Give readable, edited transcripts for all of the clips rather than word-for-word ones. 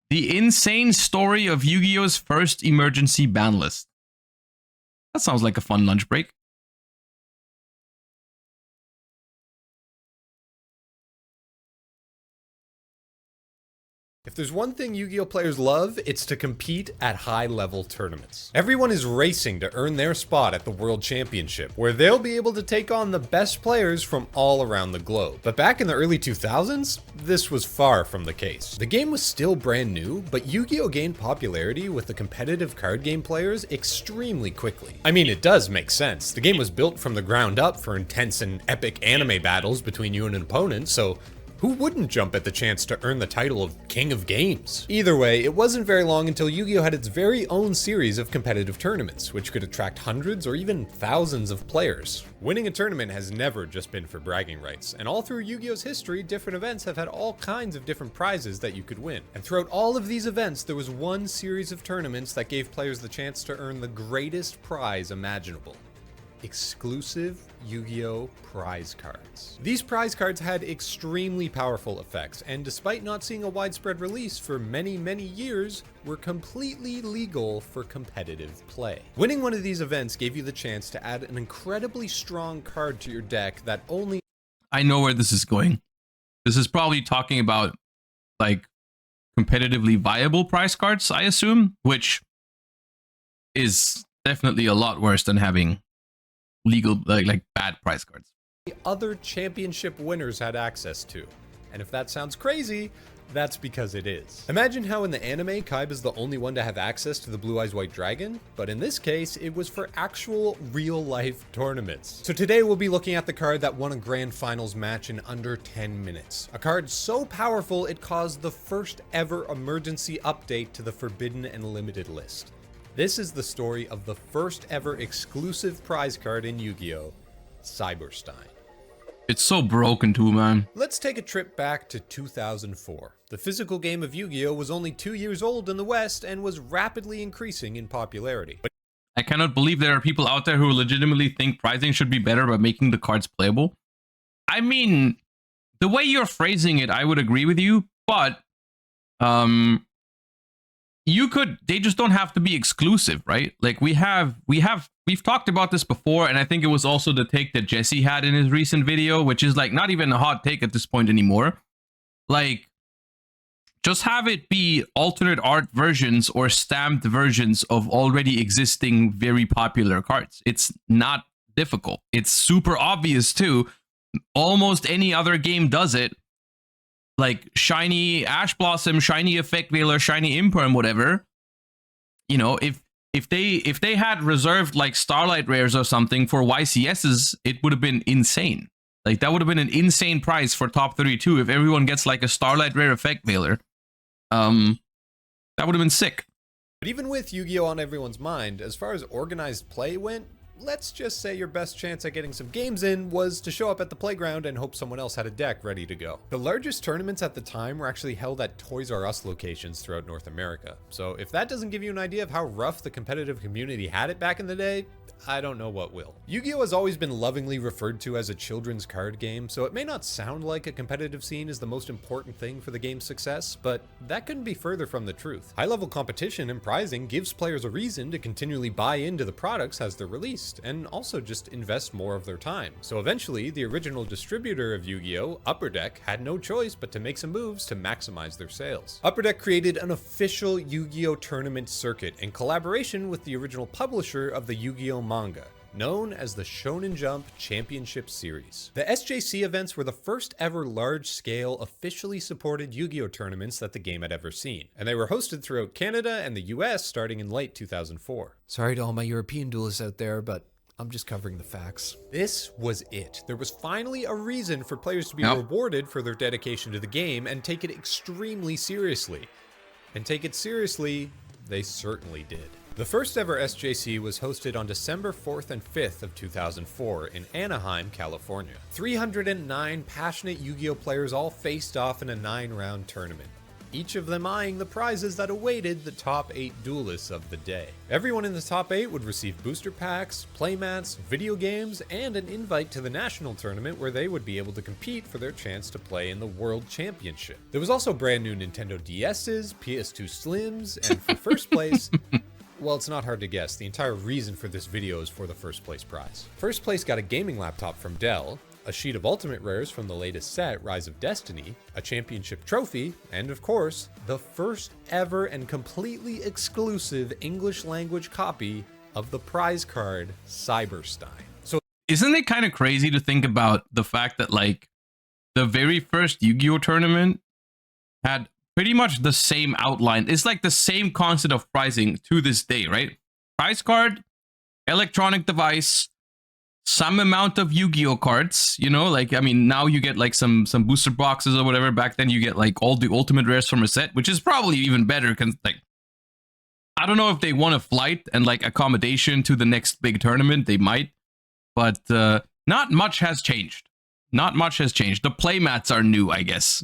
The insane story of Yu-Gi-Oh's first emergency ban list. That sounds like a fun lunch break. If there's one thing Yu-Gi-Oh players love, it's to compete at high-level tournaments. Everyone is racing to earn their spot at the World Championship, where they'll be able to take on the best players from all around the globe. But back in the early 2000s, this was far from the case. The game was still brand new, but Yu-Gi-Oh gained popularity with the competitive card game players extremely quickly. I mean, it does make sense. The game was built from the ground up for intense and epic anime battles between you and an opponent, so who wouldn't jump at the chance to earn the title of King of Games? Either way, it wasn't very long until Yu-Gi-Oh had its very own series of competitive tournaments, which could attract hundreds or even thousands of players. Winning a tournament has never just been for bragging rights, and all through Yu-Gi-Oh's history, different events have had all kinds of different prizes that you could win. And throughout all of these events, there was one series of tournaments that gave players the chance to earn the greatest prize imaginable: exclusive Yu-Gi-Oh prize cards. These prize cards had extremely powerful effects, and despite not seeing a widespread release for many years, were completely legal for competitive play. Winning one of these events gave you the chance to add an incredibly strong card to your deck that only— I know where this is going. This is probably talking about like competitively viable prize cards, I assume, which is definitely a lot worse than having legal like bad prize cards other championship winners had access to. And if that sounds crazy, that's because it is. Imagine how in the anime, Kaiba is the only one to have access to the Blue Eyes White Dragon, but in this case, it was for actual real-life tournaments. So today we'll be looking at the card that won a grand finals match in under 10 minutes. A card so powerful it caused the first ever emergency update to the Forbidden and Limited list. This is the story of the first ever exclusive prize card in Yu-Gi-Oh! Cyberstein. It's so broken too, man. Let's take a trip back to 2004. The physical game of Yu-Gi-Oh! Was only 2 years old in the West and was rapidly increasing in popularity. But I cannot believe there are people out there who legitimately think prizing should be better by making the cards playable. I mean, the way you're phrasing it, I would agree with you, but they just don't have to be exclusive, right? Like we've talked about this before, and I think it was also the take that Jesse had in his recent video, which is like not even a hot take at this point anymore. Like, just have it be alternate art versions or stamped versions of already existing very popular cards. It's not difficult. It's super obvious too. Almost any other game does it. Like shiny Ash Blossom, shiny Effect Veiler, shiny Imperm, whatever. You know, if they had reserved like Starlight Rares or something for YCSs, it would have been insane. Like that would have been an insane price for top 32 if everyone gets like a Starlight Rare Effect Veiler. That would have been sick. But even with Yu-Gi-Oh! On everyone's mind, as far as organized play went, let's just say your best chance at getting some games in was to show up at the playground and hope someone else had a deck ready to go. The largest tournaments at the time were actually held at Toys R Us locations throughout North America. So if that doesn't give you an idea of how rough the competitive community had it back in the day, I don't know what will. Yu-Gi-Oh! Has always been lovingly referred to as a children's card game, so it may not sound like a competitive scene is the most important thing for the game's success, but that couldn't be further from the truth. High-level competition and prizing gives players a reason to continually buy into the products as they're released, and also just invest more of their time. So eventually, the original distributor of Yu-Gi-Oh!, Upper Deck, had no choice but to make some moves to maximize their sales. Upper Deck created an official Yu-Gi-Oh! Tournament circuit in collaboration with the original publisher of the Yu-Gi-Oh! Manga, known as the Shonen Jump Championship Series. The SJC events were the first ever large-scale, officially supported Yu-Gi-Oh! Tournaments that the game had ever seen, and they were hosted throughout Canada and the US starting in late 2004. Sorry to all my European duelists out there, but I'm just covering the facts. This was it. There was finally a reason for players to be rewarded for their dedication to the game and take it extremely seriously. And take it seriously, they certainly did. The first ever SJC was hosted on December 4th and 5th of 2004 in Anaheim, California. 309 passionate Yu-Gi-Oh! Players all faced off in a 9-round tournament. each of them eyeing the prizes that awaited the top 8 duelists of the day. Everyone in the top 8 would receive booster packs, playmats, video games, and an invite to the national tournament where they would be able to compete for their chance to play in the World Championship. There was also brand new Nintendo DS's, PS2 Slims, and for first place, well, it's not hard to guess. The entire reason for this video is for the first place prize. First place got a gaming laptop from Dell, a sheet of Ultimate Rares from the latest set, Rise of Destiny, a championship trophy, and of course, the first ever and completely exclusive English language copy of the prize card, Cyberstein. So isn't it kind of crazy to think about the fact that like the very first Yu-Gi-Oh tournament had pretty much the same outline? It's like the same concept of pricing to this day, right? Prize card, electronic device, some amount of Yu-Gi-Oh cards, you know, like, I mean, now you get like some booster boxes or whatever. Back then you get like all the ultimate rares from a set, which is probably even better because like, I don't know if they want a flight and like accommodation to the next big tournament. They might, but not much has changed. Not much has changed. The playmats are new, I guess.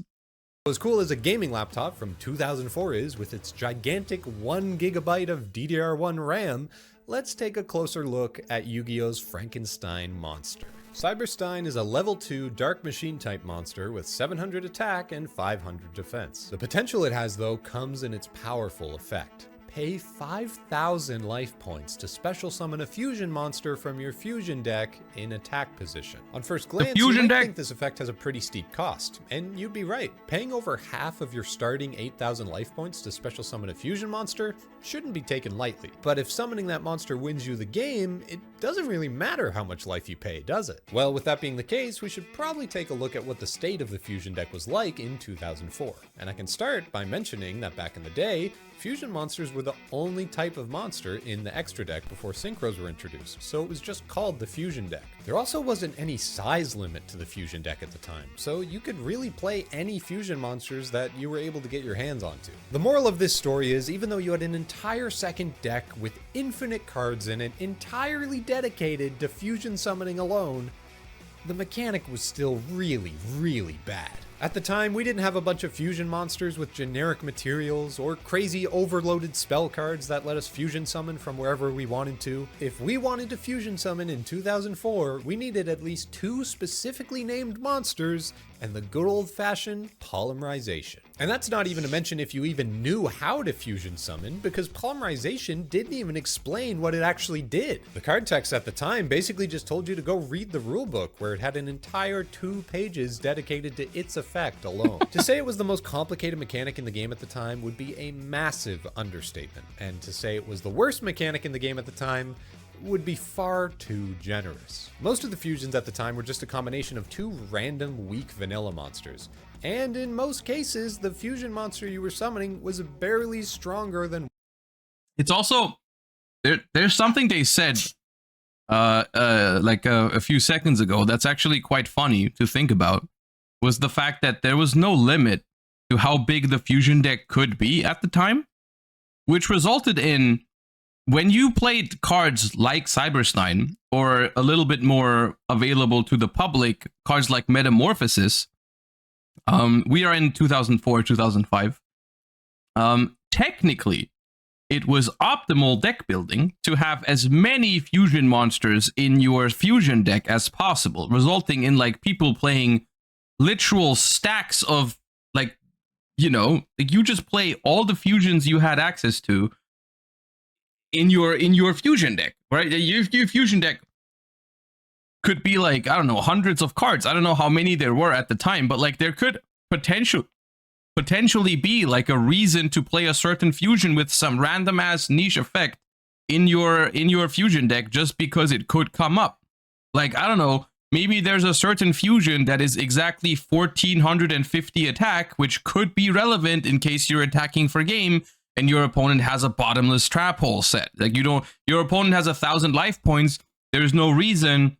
As cool as a gaming laptop from 2004 is, with its gigantic 1 GB of DDR1 RAM, let's take a closer look at Yu-Gi-Oh's Frankenstein monster. Cyberstein is a level 2 dark machine type monster with 700 attack and 500 defense. The potential it has though comes in its powerful effect. Pay 5,000 life points to special summon a fusion monster from your fusion deck in attack position. On first glance, you might think this effect has a pretty steep cost, and you'd be right. Paying over half of your starting 8,000 life points to special summon a fusion monster shouldn't be taken lightly. But if summoning that monster wins you the game, it doesn't really matter how much life you pay, does it? Well, with that being the case, we should probably take a look at what the state of the fusion deck was like in 2004. And I can start by mentioning that back in the day, fusion monsters were the only type of monster in the extra deck before synchros were introduced, so it was just called the fusion deck. There also wasn't any size limit to the fusion deck at the time, so you could really play any fusion monsters that you were able to get your hands onto. The moral of this story is, even though you had an entire second deck with infinite cards in it entirely dedicated to fusion summoning alone, the mechanic was still really, really bad. At the time, we didn't have a bunch of fusion monsters with generic materials or crazy overloaded spell cards that let us fusion summon from wherever we wanted to. If we wanted to fusion summon in 2004, we needed at least 2 specifically named monsters and the good old-fashioned polymerization. And that's not even to mention if you even knew how to fusion summon, because polymerization didn't even explain what it actually did. The card text at the time basically just told you to go read the rulebook, where it had an entire 2 pages dedicated to its effect alone. To say it was the most complicated mechanic in the game at the time would be a massive understatement, and to say it was the worst mechanic in the game at the time would be far too generous. Most of the fusions at the time were just a combination of 2 random weak vanilla monsters, and in most cases, the fusion monster you were summoning was barely stronger than... It's also, there's something they said like a few seconds ago that's actually quite funny to think about, was the fact that there was no limit to how big the fusion deck could be at the time, which resulted in, when you played cards like Cyberstein, or a little bit more available to the public, cards like Metamorphosis, we are in 2004, 2005, technically, it was optimal deck building to have as many fusion monsters in your fusion deck as possible, resulting in like people playing literal stacks of, like, you know, like you just play all the fusions you had access to in your fusion deck, right? Your fusion deck could be like, I don't know, hundreds of cards. I don't know how many there were at the time, but like there could potentially be like a reason to play a certain fusion with some random ass niche effect in your fusion deck just because it could come up. Like, I don't know, maybe there's a certain fusion that is exactly 1450 attack, which could be relevant in case you're attacking for game and your opponent has a bottomless trap hole set. Like, your opponent has 1,000 life points. There's no reason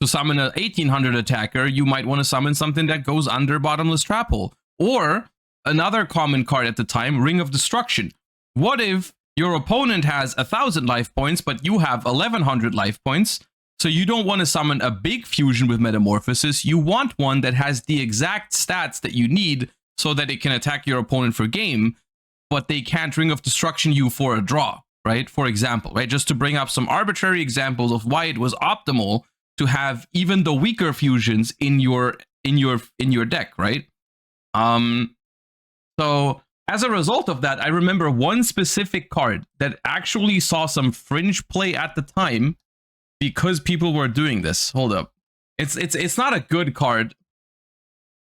to summon an 1800 attacker. You might want to summon something that goes under bottomless trap hole. Or another common card at the time, Ring of Destruction. What if your opponent has 1,000 life points, but you have 1,100 life points? So you don't want to summon a big fusion with Metamorphosis. You want one that has the exact stats that you need so that it can attack your opponent for game, but they can't Ring of Destruction you for a draw, right? For example, right? Just to bring up some arbitrary examples of why it was optimal to have even the weaker fusions in your deck, right? So as a result of that, I remember one specific card that actually saw some fringe play at the time because people were doing this. Hold up. It's not a good card.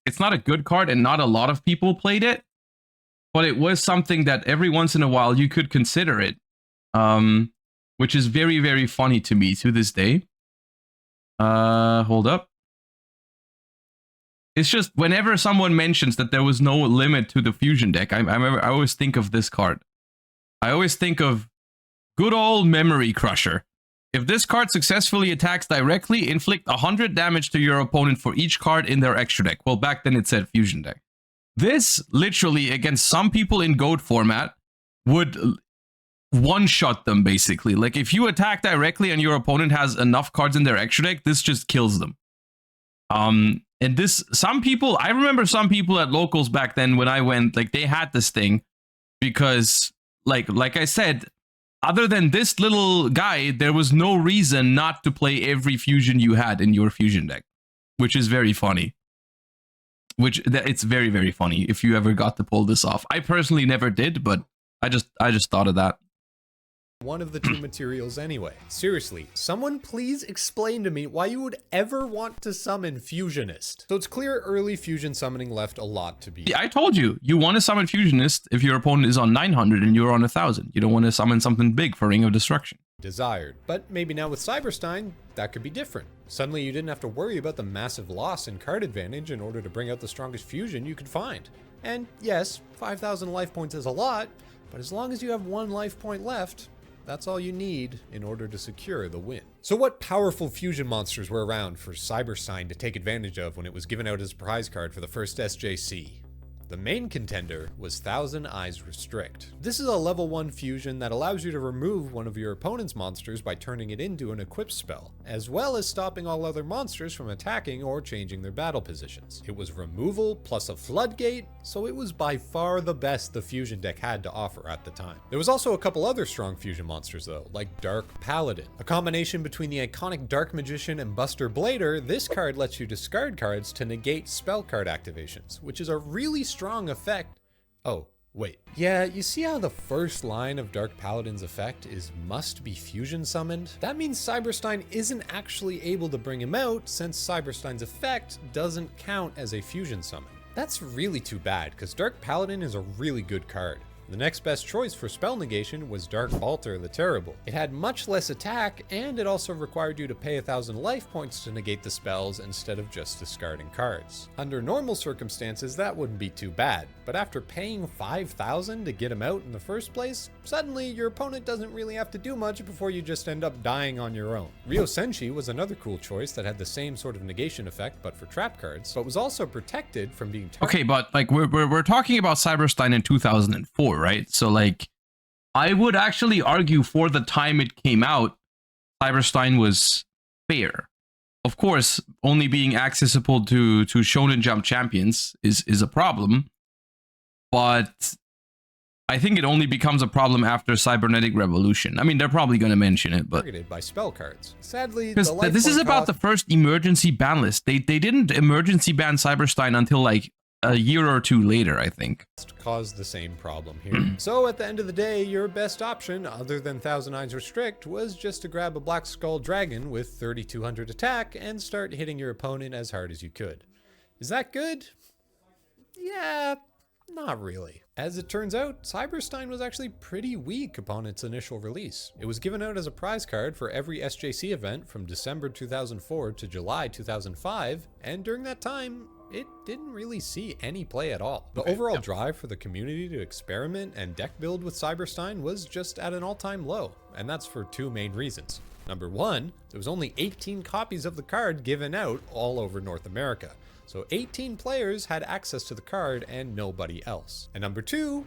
It's not a good card, and not a lot of people played it, but it was something that every once in a while you could consider it, which is very, very funny to me to this day. Hold up. It's just whenever someone mentions that there was no limit to the fusion deck, I always think of this card. I always think of good old Memory Crusher. If this card successfully attacks directly, inflict 100 damage to your opponent for each card in their extra deck. Well, back then it said fusion deck. This literally, against some people in GOAT format, would one-shot them, basically. Like, if you attack directly and your opponent has enough cards in their extra deck, this just kills them. And this, some people, I remember some people at locals back then when I went, like, they had this thing because, like I said, other than this little guy, there was no reason not to play every fusion you had in your fusion deck, which is very funny. It's very, very funny if you ever got to pull this off. I personally never did, but I just thought of that. One of the two materials anyway. Seriously, someone please explain to me why you would ever want to summon Fusionist. So it's clear early fusion summoning left a lot to be. Yeah, I told you, you want to summon Fusionist if your opponent is on 900 and you're on 1000. You don't want to summon something big for Ring of Destruction. Desired. But maybe now with Cyberstein, that could be different. Suddenly you didn't have to worry about the massive loss in card advantage in order to bring out the strongest fusion you could find. And yes, 5,000 life points is a lot, but as long as you have 1 life point left, that's all you need in order to secure the win. So what powerful fusion monsters were around for Cyberstein to take advantage of when it was given out as a prize card for the first SJC? The main contender was Thousand Eyes Restrict. This is a level 1 fusion that allows you to remove one of your opponent's monsters by turning it into an equipped spell, as well as stopping all other monsters from attacking or changing their battle positions. It was removal plus a floodgate, so it was by far the best the fusion deck had to offer at the time. There was also a couple other strong fusion monsters though, like Dark Paladin. A combination between the iconic Dark Magician and Buster Blader, this card lets you discard cards to negate spell card activations, which is a really strong effect. Oh, wait. Yeah, you see how the first line of Dark Paladin's effect is must be fusion summoned? That means Cyberstein isn't actually able to bring him out since Cyberstein's effect doesn't count as a fusion summon. That's really too bad because Dark Paladin is a really good card. The next best choice for spell negation was Dark Balter the Terrible. It had much less attack, and it also required you to pay 1,000 life points to negate the spells instead of just discarding cards. Under normal circumstances, that wouldn't be too bad, but after paying 5,000 to get him out in the first place, suddenly your opponent doesn't really have to do much before you just end up dying on your own. Ryo Senshi was another cool choice that had the same sort of negation effect but for trap cards, but was also protected from being targeted. Okay, but like we're talking about Cyberstein in 2004, right? So like I would actually argue for the time it came out, Cyberstein was fair. Of course, only being accessible to Shonen Jump champions is a problem, but I think it only becomes a problem after Cybernetic Revolution. I mean, they're probably going to mention it, but targeted by spell cards. Sadly, because this is about the first emergency ban list. They didn't emergency ban Cyberstein until like a year or two later, I think. Caused the same problem here. So at the end of the day, your best option, other than Thousand Eyes Restrict, was just to grab a Black Skull Dragon with 3,200 attack and start hitting your opponent as hard as you could. Is that good? Yeah, not really. As it turns out, Cyberstein was actually pretty weak upon its initial release. It was given out as a prize card for every SJC event from December 2004 to July 2005, and during that time, it didn't really see any play at all. The overall drive for the community to experiment and deck build with Cyberstein was just at an all-time low, and that's for two main reasons. Number one, there was only 18 copies of the card given out all over North America, so 18 players had access to the card and nobody else. And number two,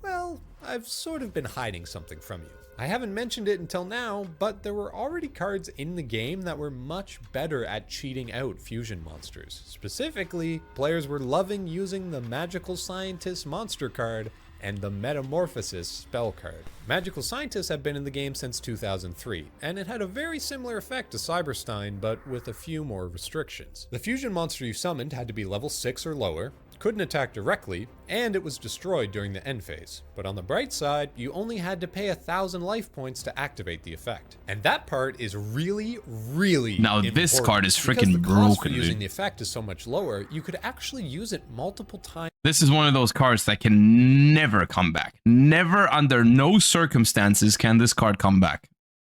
well, I've sort of been hiding something from you. I haven't mentioned it until now, but there were already cards in the game that were much better at cheating out fusion monsters. Specifically, players were loving using the Magical Scientist monster card and the Metamorphosis spell card. Magical Scientists have been in the game since 2003, and it had a very similar effect to Cyberstein, but with a few more restrictions. The fusion monster you summoned had to be level 6 or lower, couldn't attack directly, and it was destroyed during the end phase. But on the bright side, you only had to pay 1,000 life points to activate the effect. And that part is really now important. This card is freaking Because the cost for broken, using dude. the effect is so much lower, you could actually use it multiple times. This is one of those cards that can never come back. Never, under no circumstances, can this card come back.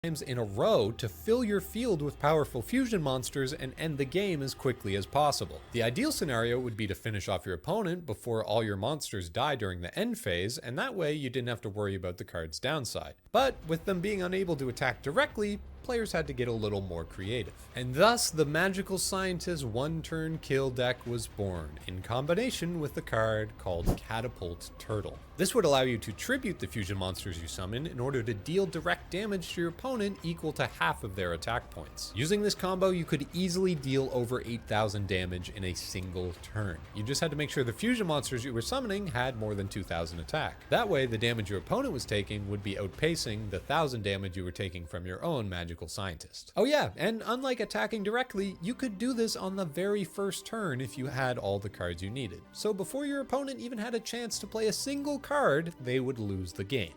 In a row to fill your field with powerful fusion monsters and end the game as quickly as possible. The ideal scenario would be to finish off your opponent before all your monsters die during the end phase, and that way you didn't have to worry about the card's downside. But with them being unable to attack directly, players had to get a little more creative. And thus, the Magical Scientist one-turn kill deck was born, in combination with the card called Catapult Turtle. This would allow you to tribute the fusion monsters you summon in order to deal direct damage to your opponent equal to half of their attack points. Using this combo, you could easily deal over 8,000 damage in a single turn. You just had to make sure the fusion monsters you were summoning had more than 2,000 attack. That way, the damage your opponent was taking would be outpacing the 1,000 damage you were taking from your own Magical Scientist. Oh yeah, and unlike attacking directly, you could do this on the very first turn if you had all the cards you needed. So before your opponent even had a chance to play a single card, they would lose the game.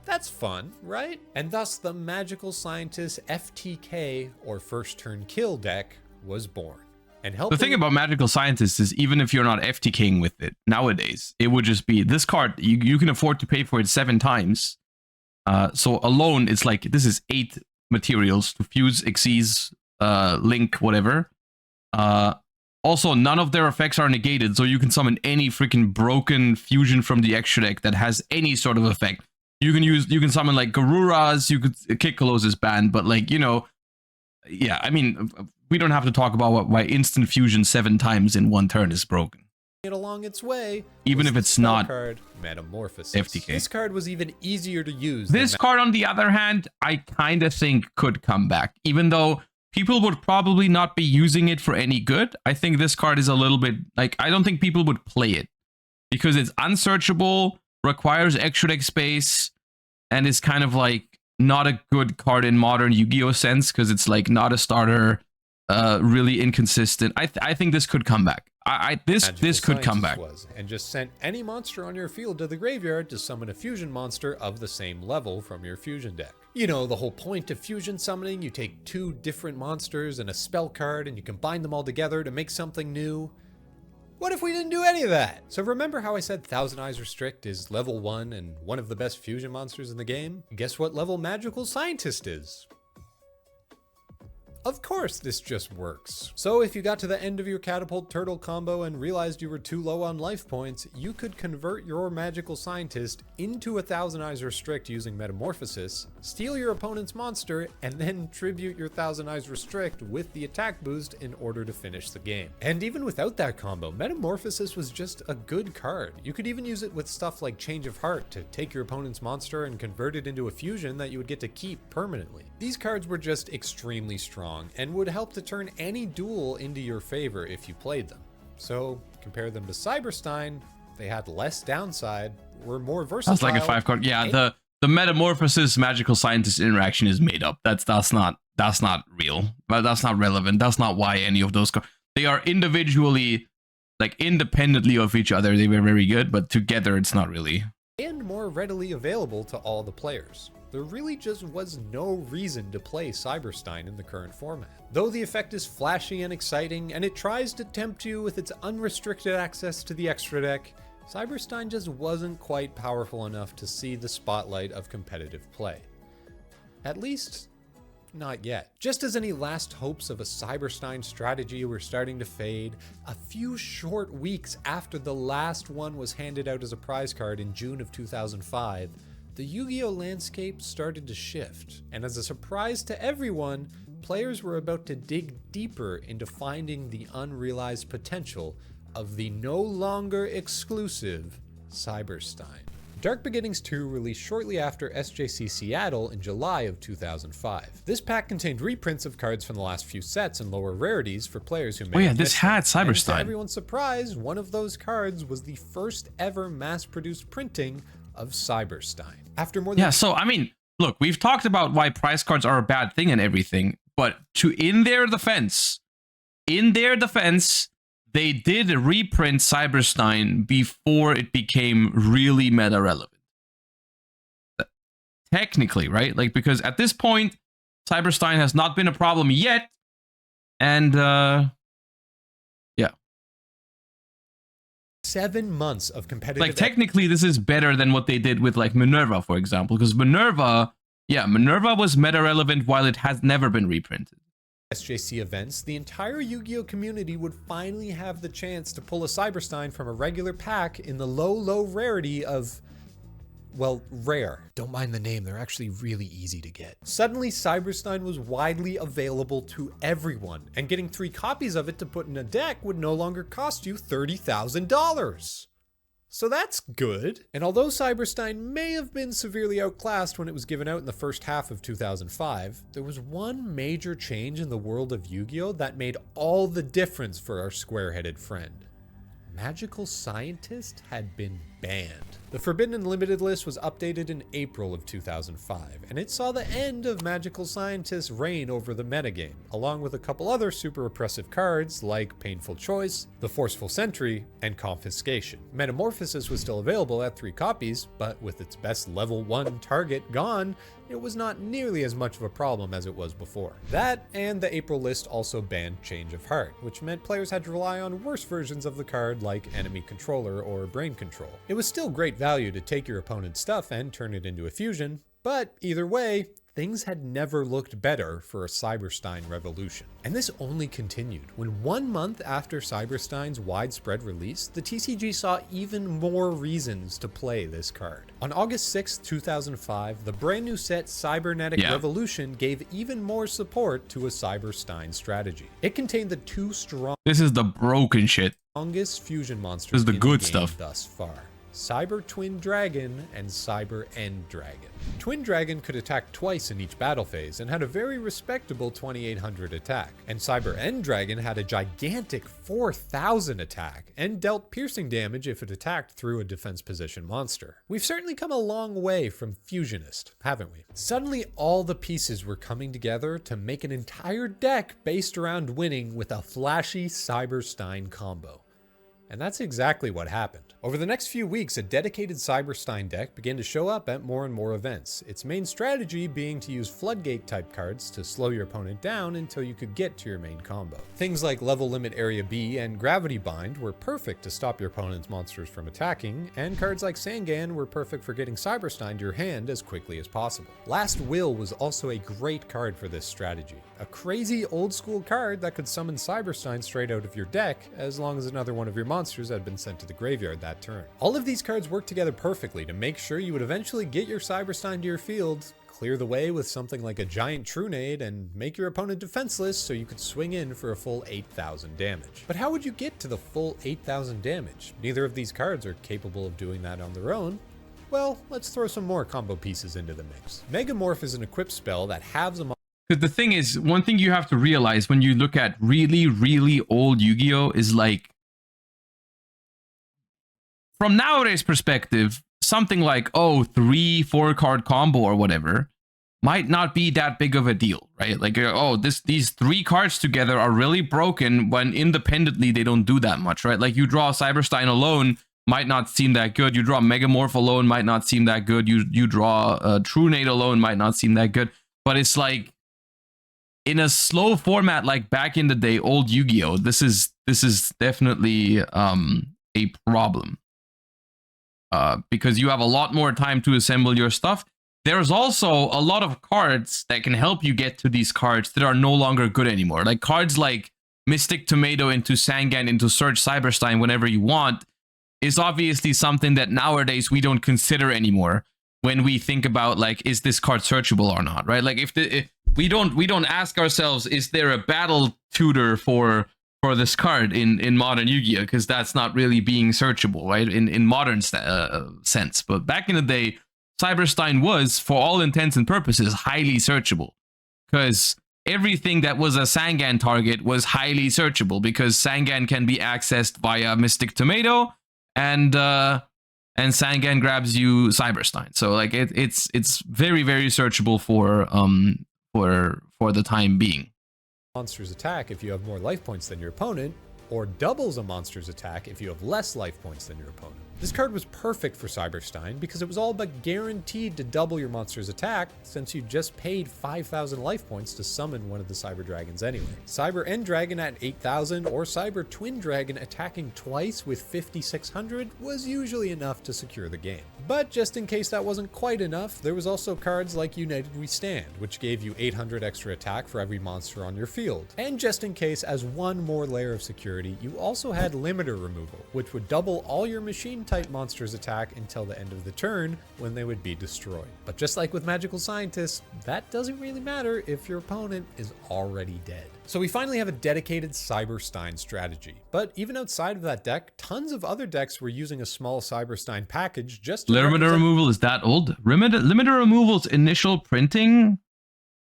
That's fun, right? And thus the Magical Scientist FTK, or First Turn Kill deck, was born. And The thing about Magical Scientists is, even if you're not FTKing with it nowadays, it would just be this card. You can afford to pay for it 7 times. So alone, it's like, this is 8 materials to fuse, exceeds, link, whatever. Also, none of their effects are negated, so you can summon any freaking broken fusion from the extra deck that has any sort of effect. You can summon like Garuras, you could Kikkolos is banned, but like, you know, yeah, I mean, we don't have to talk about why instant fusion 7 times in 1 turn is broken. It along its way, even if it's not card Metamorphosis. FTK. This card was even easier to use. This card, on the other hand, I kind of think could come back, even though people would probably not be using it for any good. I think this card is a little bit like, I don't think people would play it because it's unsearchable, requires extra deck space, and is kind of like not a good card in modern Yu-Gi-Oh sense because it's like not a starter, really inconsistent. I think this could come back. This could come back. And just sent any monster on your field to the graveyard to summon a fusion monster of the same level from your fusion deck. You know, the whole point of fusion summoning, you take 2 different monsters and a spell card and you combine them all together to make something new. What if we didn't do any of that? So remember how I said Thousand Eyes Restrict is level 1 and one of the best fusion monsters in the game? Guess what level Magical Scientist is? Of course, this just works. So if you got to the end of your Catapult Turtle combo and realized you were too low on life points, you could convert your Magical Scientist into a Thousand Eyes Restrict using Metamorphosis, steal your opponent's monster, and then tribute your Thousand Eyes Restrict with the attack boost in order to finish the game. And even without that combo, Metamorphosis was just a good card. You could even use it with stuff like Change of Heart to take your opponent's monster and convert it into a fusion that you would get to keep permanently. These cards were just extremely strong and would help to turn any duel into your favor if you played them. So compare them to Cyberstein, they had less downside, were more versatile. That's like a 5 card. Yeah, the Metamorphosis Magical Scientist interaction is made up. That's not real. But that's not relevant. That's not why any of those cards. They are individually, like independently of each other, they were very good, but together it's not really. And more readily available to all the players. There really just was no reason to play Cyberstein in the current format. Though the effect is flashy and exciting, and it tries to tempt you with its unrestricted access to the extra deck, Cyberstein just wasn't quite powerful enough to see the spotlight of competitive play. At least, not yet. Just as any last hopes of a Cyberstein strategy were starting to fade, a few short weeks after the last one was handed out as a prize card in June of 2005, the Yu-Gi-Oh landscape started to shift, and as a surprise to everyone, players were about to dig deeper into finding the unrealized potential of the no longer exclusive Cyberstein. Dark Beginnings 2 released shortly after SJC Seattle in July of 2005. This pack contained reprints of cards from the last few sets and lower rarities for players who may have this missed had them. And to Cyberstein. everyone's surprise, one of those cards was the first ever mass-produced printing of Cyberstein. After more than Yeah, so I mean, look, we've talked about why price cards are a bad thing and everything, but in their defense, they did reprint Cyberstein before it became really meta relevant. Technically, right? Like, because at this point, Cyberstein has not been a problem yet, and yeah. 7 months of competitive... Like, technically, this is better than what they did with, like, Minerva, for example, because Minerva was meta relevant while it has never been reprinted. SJC events, the entire Yu-Gi-Oh community would finally have the chance to pull a Cyberstein from a regular pack in the low rarity of, well, rare. Don't mind the name, they're actually really easy to get. Suddenly, Cyberstein was widely available to everyone, and getting 3 copies of it to put in a deck would no longer cost you $30,000. So that's good. And although Cyberstein may have been severely outclassed when it was given out in the first half of 2005, there was one major change in the world of Yu-Gi-Oh! That made all the difference for our square-headed friend. Magical Scientist had been banned. The Forbidden Unlimited list was updated in April of 2005, and it saw the end of Magical Scientist's reign over the metagame, along with a couple other super oppressive cards like Painful Choice, the Forceful Sentry, and Confiscation. Metamorphosis was still available at 3 copies, but with its best level 1 target gone, it was not nearly as much of a problem as it was before. That and the April list also banned Change of Heart, which meant players had to rely on worse versions of the card like Enemy Controller or Brain Control. It was still great value to take your opponent's stuff and turn it into a fusion, but either way, things had never looked better for a Cyberstein revolution. And this only continued when 1 month after Cyberstein's widespread release, the TCG saw even more reasons to play this card. On August 6, 2005, the brand new set Cybernetic Revolution gave even more support to a Cyberstein strategy. It contained the 2 This is the broken shit. strongest fusion monsters This is the in good game stuff thus far. Cyber Twin Dragon and Cyber End Dragon. Twin Dragon could attack twice in each battle phase and had a very respectable 2800 attack, and Cyber End Dragon had a gigantic 4000 attack and dealt piercing damage if it attacked through a defense position monster. We've certainly come a long way from Fusionist, haven't we? Suddenly all the pieces were coming together to make an entire deck based around winning with a flashy Cyberstein combo. And that's exactly what happened. Over the next few weeks, a dedicated Cyberstein deck began to show up at more and more events, its main strategy being to use floodgate type cards to slow your opponent down until you could get to your main combo. Things like Level Limit Area B and Gravity Bind were perfect to stop your opponent's monsters from attacking, and cards like Sangan were perfect for getting Cyberstein to your hand as quickly as possible. Last Will was also a great card for this strategy. A crazy old school card that could summon Cyberstein straight out of your deck as long as another one of your monsters had been sent to the graveyard that turn. All of these cards work together perfectly to make sure you would eventually get your Cyberstein to your field, clear the way with something like a giant Trunade, and make your opponent defenseless so you could swing in for a full 8000 damage. But how would you get to the full 8000 damage? Neither of these cards are capable of doing that on their own. Well, let's throw some more combo pieces into the mix. Megamorph is an equipped spell that halves a Because the thing is, one thing you have to realize when you look at really old Yu-Gi-Oh! Is like, from nowadays perspective, something like, oh, 3-4 card combo or whatever might not be that big of a deal, right? Like, oh, these 3 cards together are really broken when independently they don't do that much, right? Like, you draw Cyberstein alone might not seem that good. You draw Megamorph alone might not seem that good. You draw Trunade alone might not seem that good. But it's like, in a slow format like back in the day, old Yu-Gi-Oh, this is definitely a problem. Because you have a lot more time to assemble your stuff. There's also a lot of cards that can help you get to these cards that are no longer good anymore. Like cards like Mystic Tomato into Sangan into Surge Cyberstein whenever you want is obviously something that nowadays we don't consider anymore when we think about, like, is this card searchable or not, right? Like, if we don't ask ourselves, is there a battle tutor for for this card in modern Yu-Gi-Oh, because that's not really being searchable, right? In modern sense. But back in the day, Cyberstein was, for all intents and purposes, highly searchable, because everything that was a Sangan target was highly searchable, because Sangan can be accessed via Mystic Tomato, and Sangan grabs you Cyberstein. So like it's very, very searchable for the time being. Monster's attack if you have more life points than your opponent, or doubles a monster's attack if you have less life points than your opponent. This card was perfect for Cyberstein because it was all but guaranteed to double your monster's attack, since you just paid 5,000 life points to summon one of the Cyber Dragons anyway. Cyber End Dragon at 8,000 or Cyber Twin Dragon attacking twice with 5,600 was usually enough to secure the game. But just in case that wasn't quite enough, there was also cards like United We Stand, which gave you 800 extra attack for every monster on your field. And just in case, as one more layer of security, you also had Limiter Removal, which would double all your machine type monsters attack until the end of the turn, when they would be destroyed. But just like with Magical Scientists, that doesn't really matter if your opponent is already dead. So we finally have a dedicated Cyberstein strategy. But even outside of that deck, tons of other decks were using a small Cyberstein package just to Limiter Removal is that old? Limiter Removal's initial printing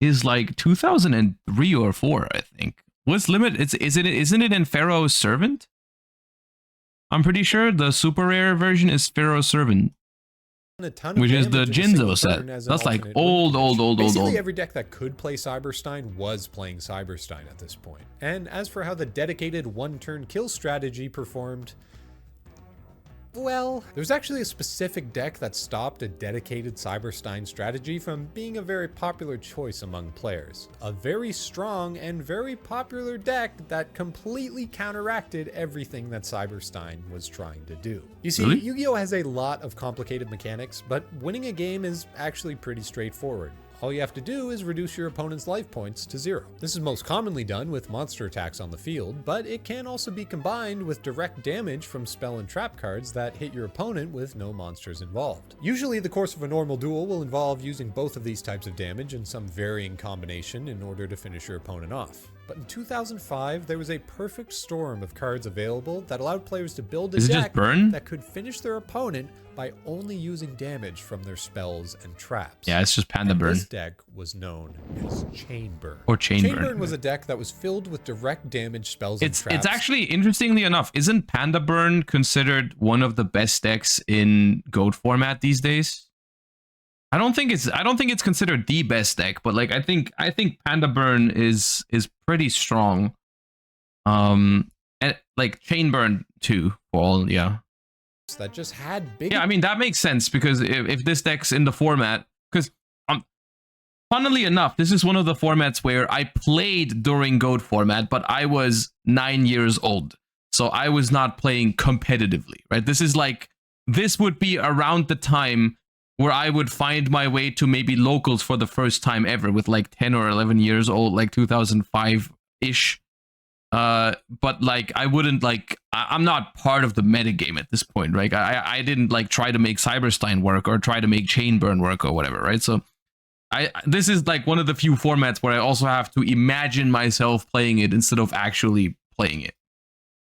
is like 2003 or 4, I think. What's Limit? Isn't it in Pharaoh's Servant? I'm pretty sure the super rare version is Pharaoh's Servant, which is the Jinzo set. That's like old. Basically every deck that could play Cyberstein was playing Cyberstein at this point. And as for how the dedicated one-turn kill strategy performed, well, there's actually a specific deck that stopped a dedicated Cyberstein strategy from being a very popular choice among players. A very strong and very popular deck that completely counteracted everything that Cyberstein was trying to do. You see, Really? Yu-Gi-Oh has a lot of complicated mechanics, but winning a game is actually pretty straightforward. All you have to do is reduce your opponent's life points to 0. This is most commonly done with monster attacks on the field, but it can also be combined with direct damage from spell and trap cards that hit your opponent with no monsters involved. Usually the course of a normal duel will involve using both of these types of damage in some varying combination in order to finish your opponent off. But in 2005, there was a perfect storm of cards available that allowed players to build a deck that could finish their opponent by only using damage from their spells and traps. Yeah, it's just Panda Burn. This deck was known as Chain Burn. Or Chain Burn. Chain Burn was a deck that was filled with direct damage spells and traps. It's actually, interestingly enough, isn't Panda Burn considered one of the best decks in GOAT format these days? I don't think it's considered the best deck, but like I think Panda Burn is pretty strong. And like Chain Burn too, for all, yeah. That just had big. Yeah, I mean that makes sense, because if this deck's in the format, because funnily enough, this is one of the formats where I played during GOAT format, but I was 9 years old, so I was not playing competitively, right? This would be around the time where I would find my way to maybe locals for the first time ever, with like 10 or 11 years old, like 2005-ish. But like, I wouldn't like, I'm not part of the metagame at this point, right? I didn't like try to make Cyberstein work or try to make Chain Burn work or whatever, right? So this is like one of the few formats where I also have to imagine myself playing it instead of actually playing it.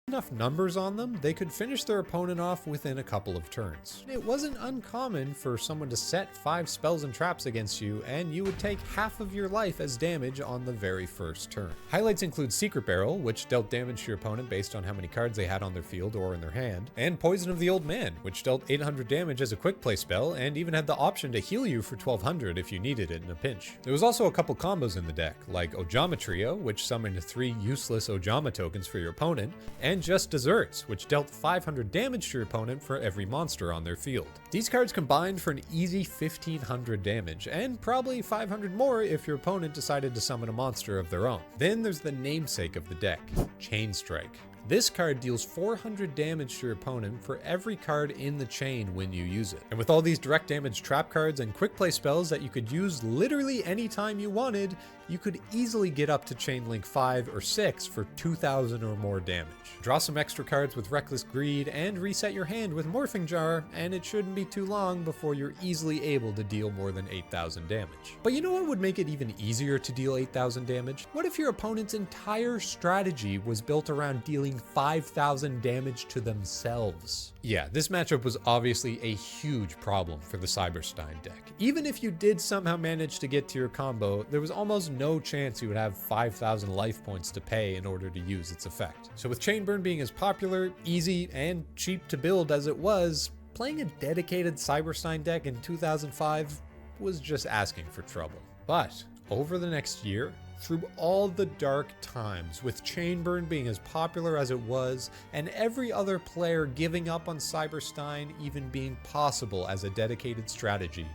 Enough numbers on them, they could finish their opponent off within a couple of turns. It wasn't uncommon for someone to set 5 spells and traps against you, and you would take half of your life as damage on the very first turn. Highlights include Secret Barrel, which dealt damage to your opponent based on how many cards they had on their field or in their hand, and Poison of the Old Man, which dealt 800 damage as a quick play spell, and even had the option to heal you for 1200 if you needed it in a pinch. There was also a couple combos in the deck, like Ojama Trio, which summoned 3 useless Ojama tokens for your opponent, and Just Desserts, which dealt 500 damage to your opponent for every monster on their field. These cards combined for an easy 1500 damage, and probably 500 more if your opponent decided to summon a monster of their own. Then there's the namesake of the deck, Chain Strike. This card deals 400 damage to your opponent for every card in the chain when you use it. And with all these direct damage trap cards and quick play spells that you could use literally anytime you wanted, you could easily get up to Chain Link 5 or 6 for 2,000 or more damage. Draw some extra cards with Reckless Greed and reset your hand with Morphing Jar, and it shouldn't be too long before you're easily able to deal more than 8,000 damage. But you know what would make it even easier to deal 8,000 damage? What if your opponent's entire strategy was built around dealing 5,000 damage to themselves? Yeah, this matchup was obviously a huge problem for the Cyberstein deck. Even if you did somehow manage to get to your combo, there was almost no chance you would have 5,000 life points to pay in order to use its effect. So with Chainburn being as popular, easy, and cheap to build as it was, playing a dedicated Cyberstein deck in 2005 was just asking for trouble. But over the next year, through all the dark times, with Chainburn being as popular as it was, and every other player giving up on Cyberstein even being possible as a dedicated strategy,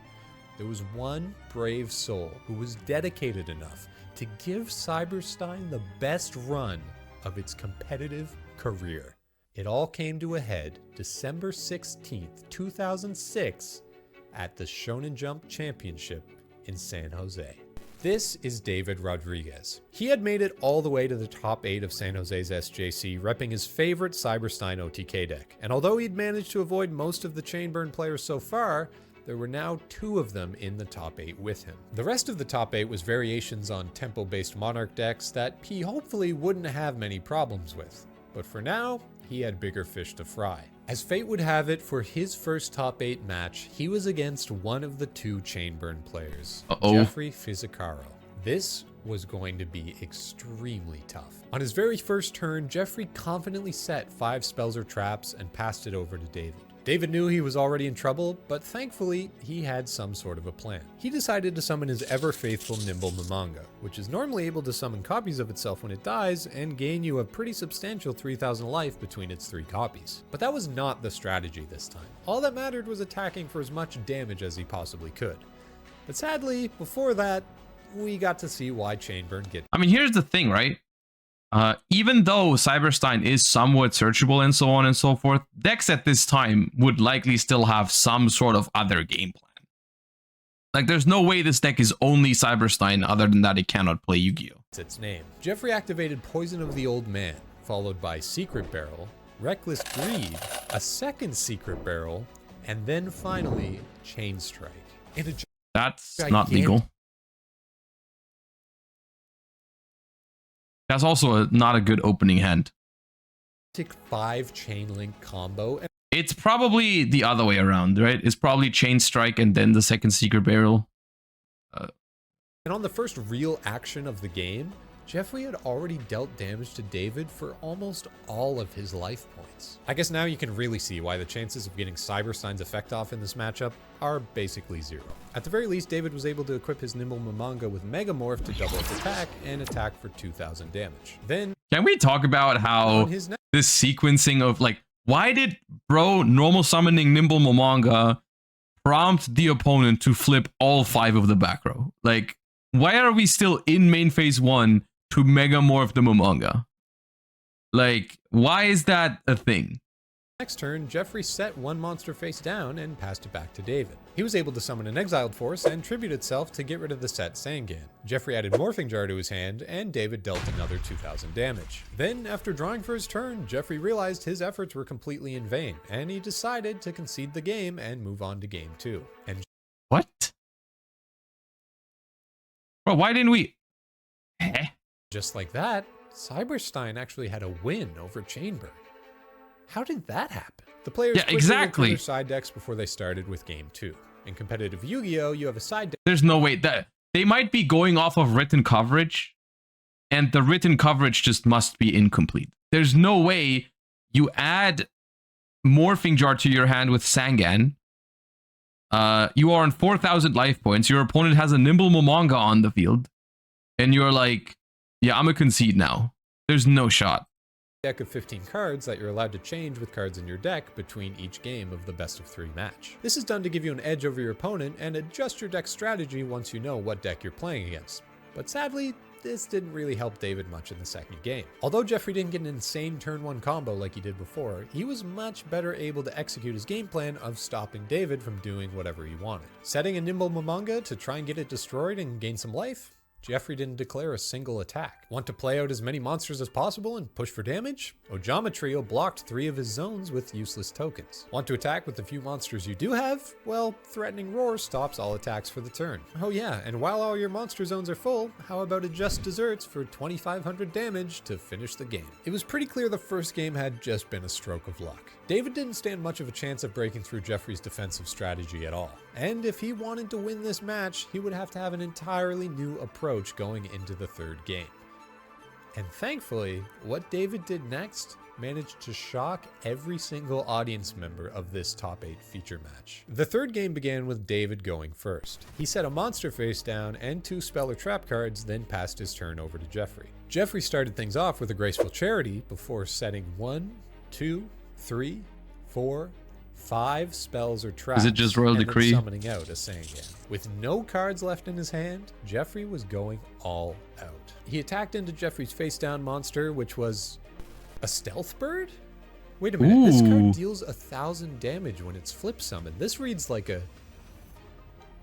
there was one brave soul who was dedicated enough to give Cyberstein the best run of its competitive career. It all came to a head December 16th, 2006 at the Shonen Jump Championship in San Jose. This is David Rodriguez. He had made it all the way to the top 8 of San Jose's SJC, repping his favorite Cyberstein OTK deck. And although he'd managed to avoid most of the Chainburn players so far, there were now 2 of them in the top 8 with him. The rest of the top 8 was variations on tempo-based Monarch decks that he hopefully wouldn't have many problems with. But for now, he had bigger fish to fry. As fate would have it, for his first top 8 match, he was against one of the 2 Chainburn players, Jeffrey Fizicaro. This was going to be extremely tough. On his very first turn, Jeffrey confidently set 5 spells or traps and passed it over to David. David knew he was already in trouble, but thankfully, he had some sort of a plan. He decided to summon his ever-faithful Nimble Mamanga, which is normally able to summon copies of itself when it dies and gain you a pretty substantial 3,000 life between its 3 copies. But that was not the strategy this time. All that mattered was attacking for as much damage as he possibly could. But sadly, before that, we got to see why Chainburn get. I mean, here's the thing, right? Even though Cyberstein is somewhat searchable and so on and so forth, decks at this time would likely still have some sort of other game plan. Like, there's no way this deck is only Cyberstein other than that it cannot play Yugioh. It's its name. Jeffrey activated Poison of the Old Man, followed by Secret Barrel, Reckless Greed, a second Secret Barrel, and then finally Chain Strike. That's not legal. That's also not a good opening hand. 5 Chain Link combo. It's probably the other way around, right? It's probably Chain Strike and then the second Secret Barrel. And on the first real action of the game, Jeffrey had already dealt damage to David for almost all of his life points. I guess now you can really see why the chances of getting Cyberstein's effect off in this matchup are basically 0. At the very least, David was able to equip his Nimble Mamanga with Megamorph to double its attack and attack for 2,000 damage. Then, can we talk about how this sequencing of, like, why did normal summoning Nimble Mamanga prompt the opponent to flip all 5 of the back row? Like, why are we still in main phase 1 to Megamorph the Mamanga? Like, why is that a thing? Next turn, Jeffrey set one monster face down and passed it back to David. He was able to summon an exiled force and tribute itself to get rid of the set Sangan. Jeffrey added Morphing Jar to his hand, and David dealt another 2,000 damage. Then, after drawing for his turn, Jeffrey realized his efforts were completely in vain, and he decided to concede the game and move on to game 2. And what? Bro, why didn't we? Just like that, Cyberstein actually had a win over Chainburn. How did that happen? The players quickly looked for their side decks before they started with game 2. In competitive Yu-Gi-Oh, you have a side deck. There's no way that they might be going off of written coverage, and the written coverage just must be incomplete. There's no way you add Morphing Jar to your hand with Sangan. You are on 4,000 life points. Your opponent has a Nimble Mamanga on the field, and you're like, yeah, I'm a concede now. There's no shot. Deck of 15 cards that you're allowed to change with cards in your deck between each game of the best of 3 match. This is done to give you an edge over your opponent and adjust your deck strategy once you know what deck you're playing against. But sadly, this didn't really help David much in the second game. Although Jeffrey didn't get an insane turn 1 combo like he did before, he was much better able to execute his game plan of stopping David from doing whatever he wanted. Setting a Nimble Mamanga to try and get it destroyed and gain some life? Jeffrey didn't declare a single attack. Want to play out as many monsters as possible and push for damage? Ojama Trio blocked 3 of his zones with useless tokens. Want to attack with the few monsters you do have? Well, Threatening Roar stops all attacks for the turn. Oh yeah, and while all your monster zones are full, how about Adjust Desserts for 2500 damage to finish the game? It was pretty clear the first game had just been a stroke of luck. David didn't stand much of a chance of breaking through Jeffrey's defensive strategy at all. And if he wanted to win this match, he would have to have an entirely new approach going into the third game. And thankfully, what David did next managed to shock every single audience member of this top 8 feature match. The third game began with David going first. He set a monster face down and 2 spell or trap cards, then passed his turn over to Jeffrey. Jeffrey started things off with a graceful charity before setting 1, 2, 3, 4, 5 spells or traps. Is it just Royal Decree? Summoning out a Sangan. With no cards left in his hand, Jeffrey was going all out. He attacked into Jeffrey's face down monster, which was a stealth bird? Wait a minute, this card deals 1000 damage when it's flip summoned. This reads like a...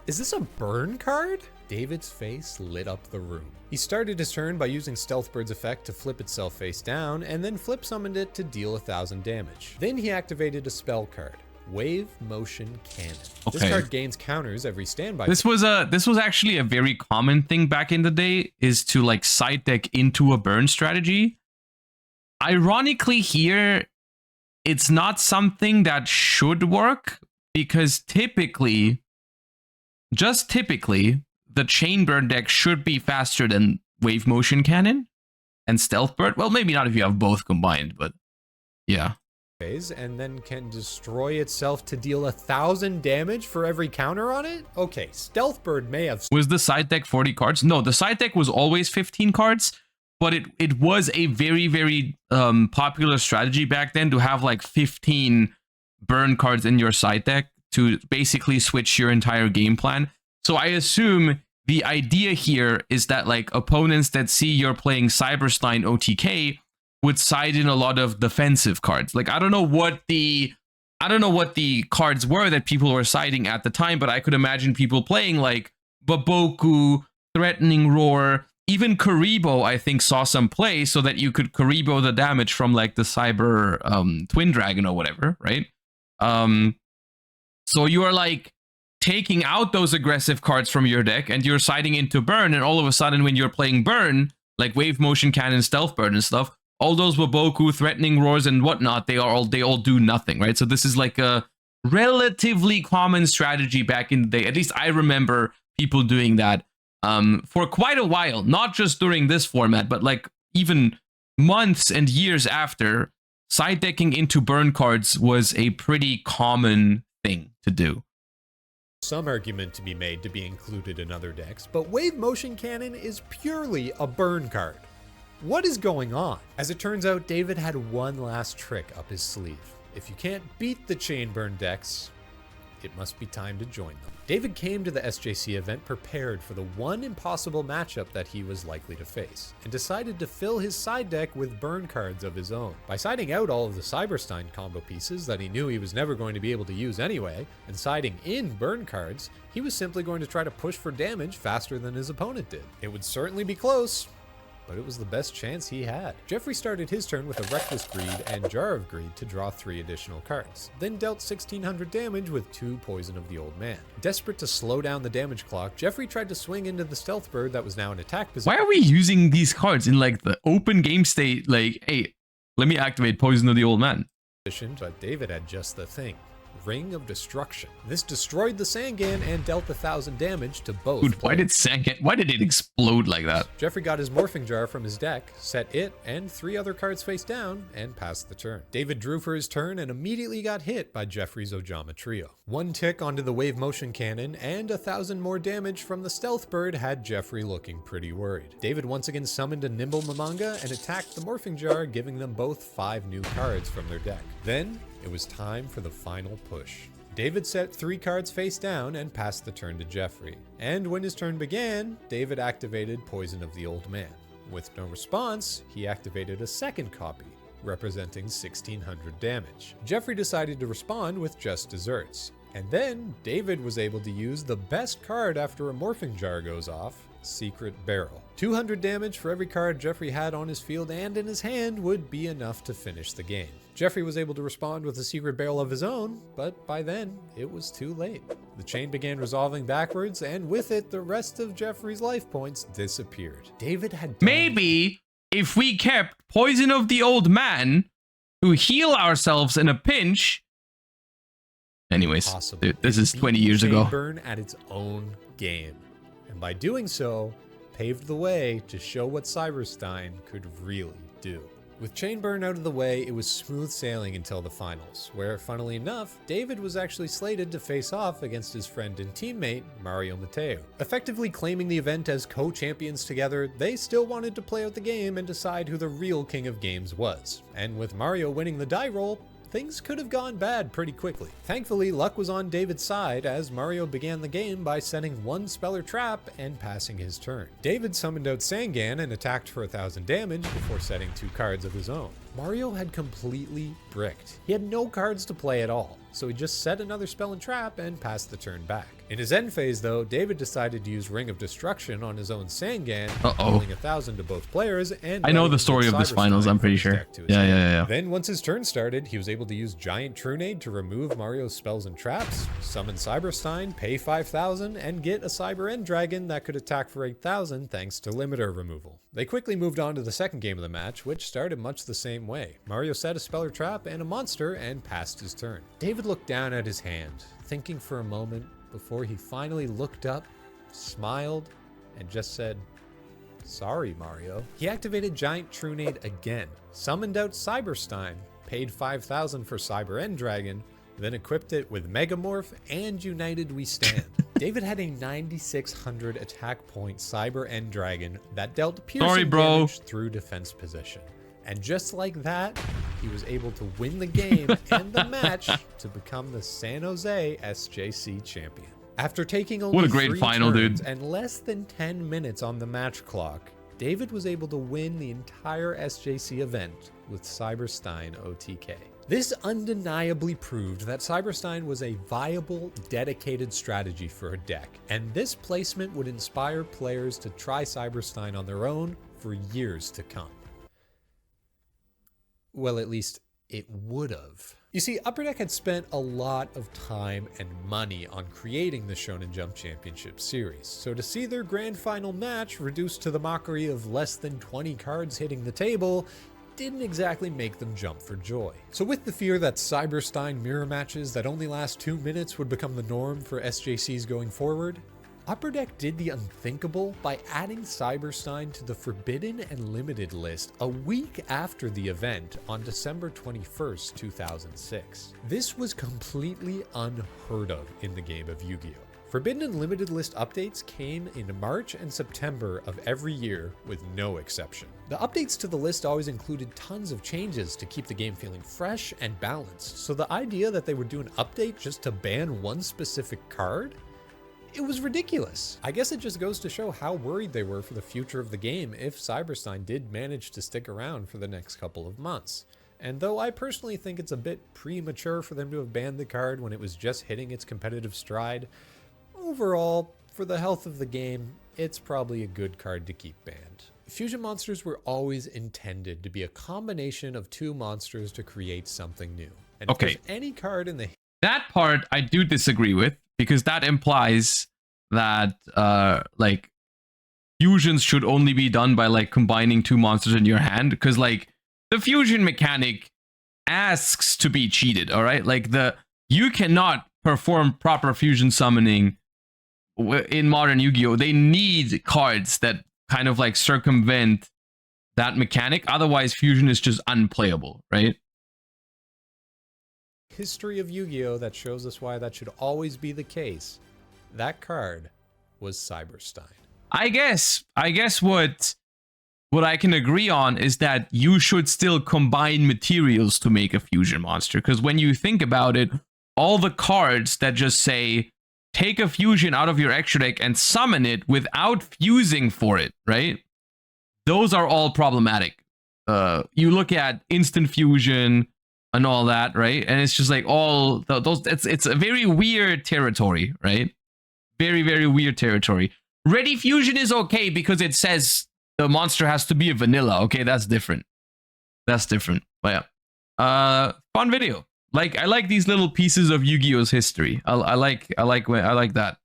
Is this a burn card? David's face lit up the room. He started his turn by using Stealth Bird's effect to flip itself face down, and then flip summoned it to deal 1000 damage. Then he activated a spell card, Wave Motion Cannon. Okay. This card gains counters every standby. This was actually a very common thing back in the day, is to like side deck into a burn strategy. Ironically here, it's not something that should work, because typically, the chain burn deck should be faster than Wave Motion Cannon and Stealth Bird. Well, maybe not if you have both combined, but yeah. And then can destroy itself to deal 1000 damage for every counter on it? Okay, Stealth Bird may have... Was the side deck 40 cards? No, the side deck was always 15 cards, but it was a very, very popular strategy back then to have like 15 burn cards in your side deck to basically switch your entire game plan. So I assume the idea here is that like opponents that see you're playing Cyberstein OTK would side in a lot of defensive cards. Like I don't know what the cards were that people were siding at the time, but I could imagine people playing like Baboku, Threatening Roar, even Karibo I think saw some play so that you could Karibo the damage from like the Cyber Twin Dragon or whatever, right? So you are like taking out those aggressive cards from your deck and you're siding into burn, and all of a sudden when you're playing burn, like Wave Motion Cannon, Stealth Bird and stuff, all those Waboku, Threatening Roars and whatnot, they all do nothing, right? So this is like a relatively common strategy back in the day. At least I remember people doing that for quite a while, not just during this format, but like even months and years after. Side decking into burn cards was a pretty common thing to do. Some argument to be made to be included in other decks, but Wave Motion Cannon is purely a burn card. What is going on? As it turns out, David had one last trick up his sleeve. If you can't beat the chain burn decks, it must be time to join them. David came to the SJC event prepared for the one impossible matchup that he was likely to face, and decided to fill his side deck with burn cards of his own. By siding out all of the Cyberstein combo pieces that he knew he was never going to be able to use anyway, and siding in burn cards, he was simply going to try to push for damage faster than his opponent did. It would certainly be close, but it was the best chance he had. Jeffrey started his turn with a Reckless Greed and Jar of Greed to draw 3 additional cards, then dealt 1600 damage with 2 Poison of the Old Man. Desperate to slow down the damage clock, Jeffrey tried to swing into the Stealth Bird that was now in attack position. Why are we using these cards in like the open game state? Like, hey, let me activate Poison of the Old Man. But David had just the thing. Ring of Destruction. This destroyed the Sangan and dealt 1000 damage to both. Dude, why did it explode like that? Jeffrey got his Morphing Jar from his deck, set it and 3 other cards face down, and passed the turn. David drew for his turn and immediately got hit by Jeffrey's Ojama Trio. 1 tick onto the Wave Motion Cannon and 1000 more damage from the Stealth Bird had Jeffrey looking pretty worried. David once again summoned a Nimble Mamanga and attacked the Morphing Jar, giving them both 5 new cards from their deck. Then it was time for the final push. David set 3 cards face down and passed the turn to Jeffrey. And when his turn began, David activated Poison of the Old Man. With no response, he activated a second copy, representing 1600 damage. Jeffrey decided to respond with just desserts. And then, David was able to use the best card after a morphing jar goes off, Secret Barrel. 200 damage for every card Jeffrey had on his field and in his hand would be enough to finish the game. Jeffrey was able to respond with a Secret Barrel of his own, but by then, it was too late. The chain began resolving backwards, and with it, the rest of Jeffrey's life points disappeared. David had maybe if we kept Poison of the Old Man to heal ourselves in a pinch. Anyways, dude, this is 20 years ago. Burn at its own game. And by doing so, paved the way to show what Cyberstein could really do. With Chainburn out of the way, it was smooth sailing until the finals, where, funnily enough, David was actually slated to face off against his friend and teammate, Mario Mateo. Effectively claiming the event as co-champions together, they still wanted to play out the game and decide who the real king of games was. And with Mario winning the die roll, things could have gone bad pretty quickly. Thankfully, luck was on David's side as Mario began the game by setting 1 Speller Trap and passing his turn. David summoned out Sangan and attacked for 1000 damage before setting 2 cards of his own. Mario had completely bricked. He had no cards to play at all, so he just set another spell and trap and passed the turn back. In his end phase though, David decided to use Ring of Destruction on his own Sangan, dealing 1000 to both players, and I know the story of this finals, I'm pretty sure. Yeah. Then once his turn started, he was able to use Giant Trunade to remove Mario's spells and traps, summon Cyberstein, pay 5000, and get a Cyber End Dragon that could attack for 8000 thanks to limiter removal. They quickly moved on to the second game of the match, which started much the same way. Mario set a Speller Trap and a monster and passed his turn. David looked down at his hand, thinking for a moment before he finally looked up, smiled, and just said, "Sorry, Mario." He activated Giant Trunade again, summoned out Cyberstein, paid 5000 for Cyber End Dragon, then equipped it with Megamorph and United We Stand. David had a 9600 attack point Cyber End Dragon that dealt piercing damage through defense position. And just like that, he was able to win the game and the match to become the San Jose SJC champion. After taking only what a great 3 final, turns dude. and less than 10 minutes on the match clock, David was able to win the entire SJC event with Cyberstein OTK. This undeniably proved that Cyberstein was a viable, dedicated strategy for a deck, and this placement would inspire players to try Cyberstein on their own for years to come. Well, at least it would have. You see, Upper Deck had spent a lot of time and money on creating the Shonen Jump Championship series, so to see their grand final match reduced to the mockery of less than 20 cards hitting the table didn't exactly make them jump for joy. So with the fear that Cyberstein mirror matches that only last 2 minutes would become the norm for SJCs going forward, Upper Deck did the unthinkable by adding Cyberstein to the Forbidden and Limited list a week after the event on December 21st, 2006. This was completely unheard of in the game of Yu-Gi-Oh! Forbidden and Limited list updates came in March and September of every year with no exception. The updates to the list always included tons of changes to keep the game feeling fresh and balanced, so the idea that they would do an update just to ban one specific card? It was ridiculous. I guess it just goes to show how worried they were for the future of the game if Cyberstein did manage to stick around for the next couple of months. And though I personally think it's a bit premature for them to have banned the card when it was just hitting its competitive stride, overall, for the health of the game, it's probably a good card to keep banned. Fusion monsters were always intended to be a combination of 2 monsters to create something new. And if there's any card in the... That part I do disagree with, because that implies that like fusions should only be done by like combining 2 monsters in your hand, because like the fusion mechanic asks to be cheated. All right, like you cannot perform proper fusion summoning in modern Yu-Gi-Oh! They need cards that kind of like circumvent that mechanic, otherwise fusion is just unplayable, right? History of Yu-Gi-Oh! That shows us why that should always be the case. That card was Cyberstein. I guess what I can agree on is that you should still combine materials to make a fusion monster, because when you think about it, all the cards that just say take a fusion out of your extra deck and summon it without fusing for it, right? Those are all problematic. You look at instant fusion and all that, right? And it's just like all those. It's a very weird territory, right? Very, very weird territory. Ready fusion is okay because it says the monster has to be a vanilla. Okay, that's different. That's different. But yeah, fun video. Like I like these little pieces of Yu-Gi-Oh's history. I like that.